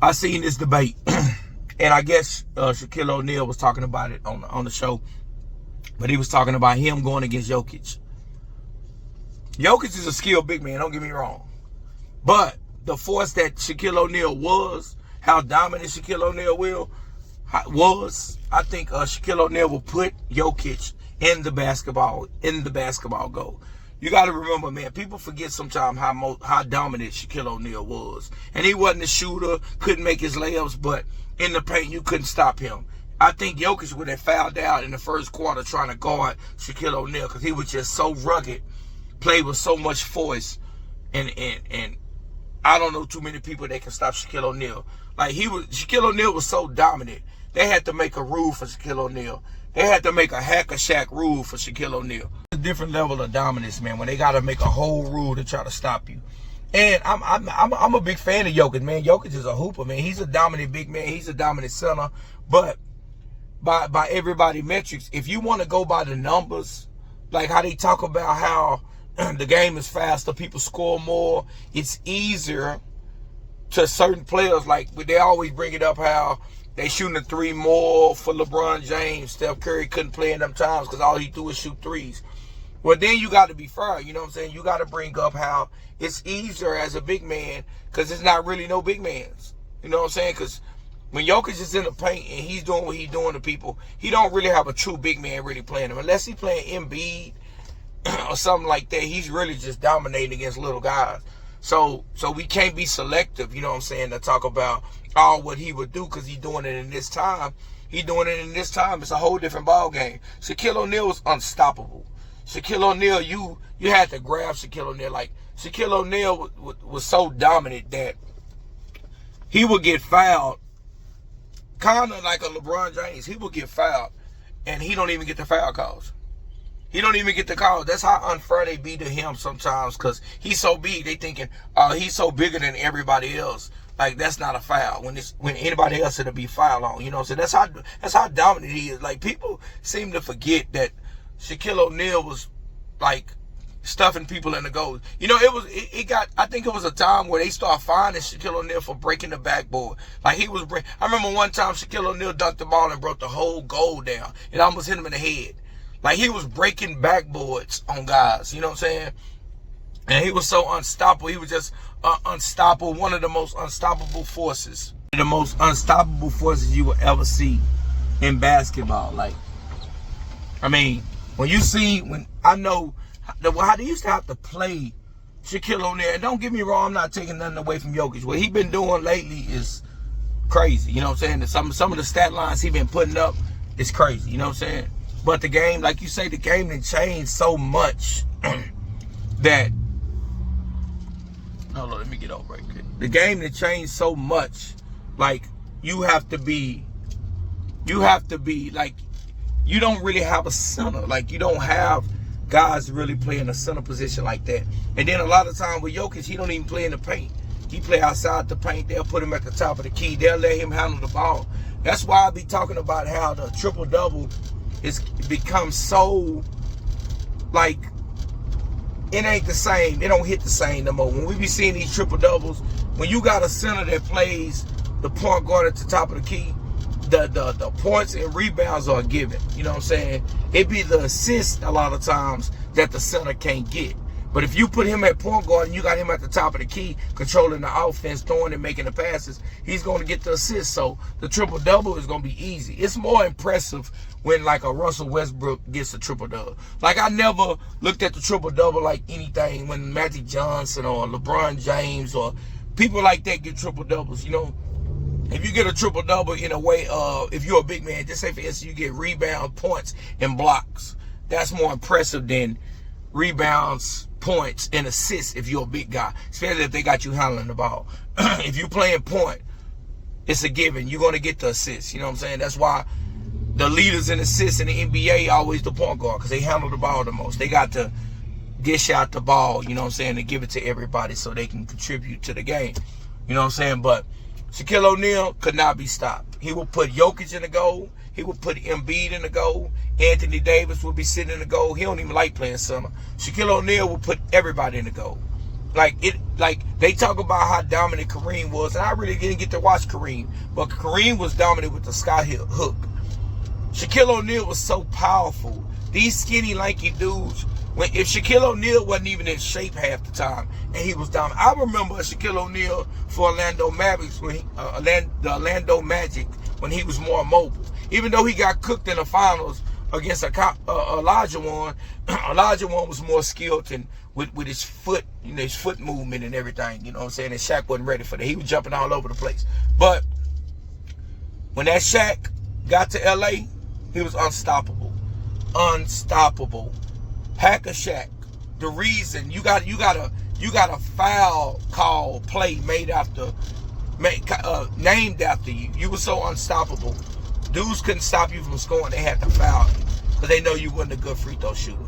I seen this debate, and I guess Shaquille O'Neal was talking about it on the show, but he was talking about him going against Jokic. Jokic is a skilled big man, don't get me wrong. But the force that Shaquille O'Neal was, how dominant Shaquille O'Neal was, I think Shaquille O'Neal will put Jokic in the basketball goal. You got to remember, man, people forget sometimes how dominant Shaquille O'Neal was. And he wasn't a shooter, couldn't make his layups, but in the paint, you couldn't stop him. I think Jokic would have fouled out in the first quarter trying to guard Shaquille O'Neal because he was just so rugged, played with so much force, and I don't know too many people that can stop Shaquille O'Neal. Shaquille O'Neal was so dominant, they had to make a rule for Shaquille O'Neal. They had to make a hack a Shaq rule for Shaquille O'Neal. A different level of dominance, man, when they got to make a whole rule to try to stop you. And I'm a big fan of Jokic, man. Jokic is a hooper, man. He's a dominant big man. He's a dominant center. But by everybody metrics, if you want to go by the numbers, like how they talk about how the game is faster, people score more, it's easier to certain players. Like they always bring it up how they shooting a three more for LeBron James. Steph Curry couldn't play in them times because all he do is shoot threes. Well, then you got to be fair. You know what I'm saying? You got to bring up how it's easier as a big man because it's not really no big mans. You know what I'm saying? Because when Jokic is in the paint and he's doing what he's doing to people, he don't really have a true big man really playing him. Unless he's playing Embiid or something like that, he's really just dominating against little guys. So we can't be selective, you know what I'm saying, to talk about all what he would do because he's doing it in this time. He's doing it in this time. It's a whole different ball game. Shaquille O'Neal was unstoppable. Shaquille O'Neal, you had to grab Shaquille O'Neal. Like, Shaquille O'Neal was so dominant that he would get fouled, kind of like a LeBron James. He would get fouled, and he don't even get the foul calls. He don't even get the call. That's how unfair they be to him sometimes because he's so big. They thinking he's so bigger than everybody else. Like, that's not a foul. When anybody else it'll be foul on. You know what I'm saying? That's how dominant he is. Like, people seem to forget that Shaquille O'Neal was like stuffing people in the goals. You know, I think it was a time where they started finding Shaquille O'Neal for breaking the backboard. Like I remember one time Shaquille O'Neal dunked the ball and broke the whole goal down. It almost hit him in the head. Like, he was breaking backboards on guys, you know what I'm saying? And he was so unstoppable. He was just unstoppable, one of the most unstoppable forces. The most unstoppable forces you will ever see in basketball. Like, I mean, I know how they used to have to play Shaquille O'Neal. And don't get me wrong, I'm not taking nothing away from Jokic. What he been doing lately is crazy, you know what I'm saying? Some of the stat lines he been putting up is crazy, you know what I'm saying? But the game, like you say, the game done changed so much that, hold on, let me get over right quick. The game done changed so much, like, you have to be, like, you don't really have a center. Like, you don't have guys really playing a center position like that. And then a lot of time with Jokic, he don't even play in the paint. He play outside the paint. They'll put him at the top of the key. They'll let him handle the ball. That's why I be talking about how the triple-double it's become so, like, it ain't the same. It don't hit the same no more. When we be seeing these triple doubles, when you got a center that plays the point guard at the top of the key, the points and rebounds are given. You know what I'm saying? It be the assist a lot of times that the center can't get. But if you put him at point guard and you got him at the top of the key, controlling the offense, throwing and making the passes, he's going to get the assist. So the triple-double is going to be easy. It's more impressive when, like, a Russell Westbrook gets a triple-double. Like, I never looked at the triple-double like anything when Magic Johnson or LeBron James or people like that get triple-doubles. You know, if you get a triple-double in a way of, if you're a big man, just say, for instance, you get rebound, points, and blocks. That's more impressive than rebounds, points, and assists if you're a big guy, especially if they got you handling the ball. If you playing point, it's a given. You're going to get the assists. You know what I'm saying? That's why the leaders in assists in the NBA always the point guard, because they handle the ball the most. They got to dish out the ball, you know what I'm saying, and give it to everybody so they can contribute to the game. You know what I'm saying? But Shaquille O'Neal could not be stopped. He will put Jokic in the goal. He would put Embiid in the goal. Anthony Davis would be sitting in the goal. He don't even like playing center. Shaquille O'Neal would put everybody in the goal. Like they talk about how dominant Kareem was, and I really didn't get to watch Kareem, but Kareem was dominant with the sky hook. Shaquille O'Neal was so powerful. These skinny, lanky dudes, if Shaquille O'Neal wasn't even in shape half the time, and he was dominant. I remember Shaquille O'Neal for Orlando Mavericks, when the Orlando Magic, when he was more mobile. Even though he got cooked in the finals against Elijah Wan, Elijah Wan was more skilled and with his foot, his foot movement and everything, you know what I'm saying? And Shaq wasn't ready for that. He was jumping all over the place. But when that Shaq got to LA, he was unstoppable. Unstoppable. Hacker Shaq. The reason you got a foul call play named after you. You were so unstoppable. Dudes couldn't stop you from scoring. They had to foul you because they know you wasn't a good free throw shooter.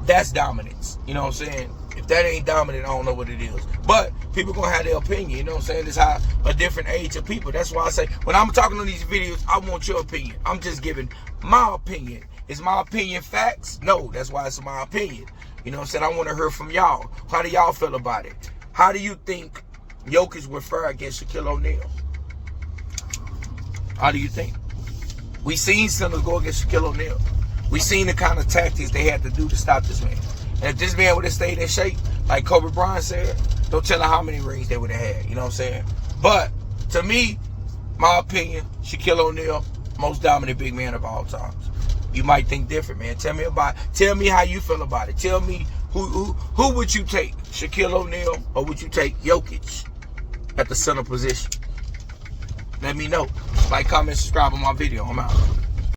That's dominance. You know what I'm saying? If that ain't dominant, I don't know what it is. But people gonna have their opinion. You know what I'm saying? It's how a different age of people. That's why I say when I'm talking on these videos, I want your opinion. I'm just giving my opinion. Is my opinion facts? No, that's why it's my opinion. You know what I'm saying? I want to hear from y'all. How do y'all feel about it? How do you think Jokic would fare against Shaquille O'Neal? How do you think? We seen centers go against Shaquille O'Neal. We seen the kind of tactics they had to do to stop this man. And if this man would have stayed in shape, like Kobe Bryant said, don't tell her how many rings they would have had. You know what I'm saying? But to me, my opinion, Shaquille O'Neal, most dominant big man of all times. You might think different, man. Tell me how you feel about it. Tell me who would you take, Shaquille O'Neal, or would you take Jokic at the center position? Let me know. Like, comment, subscribe on my video. I'm out.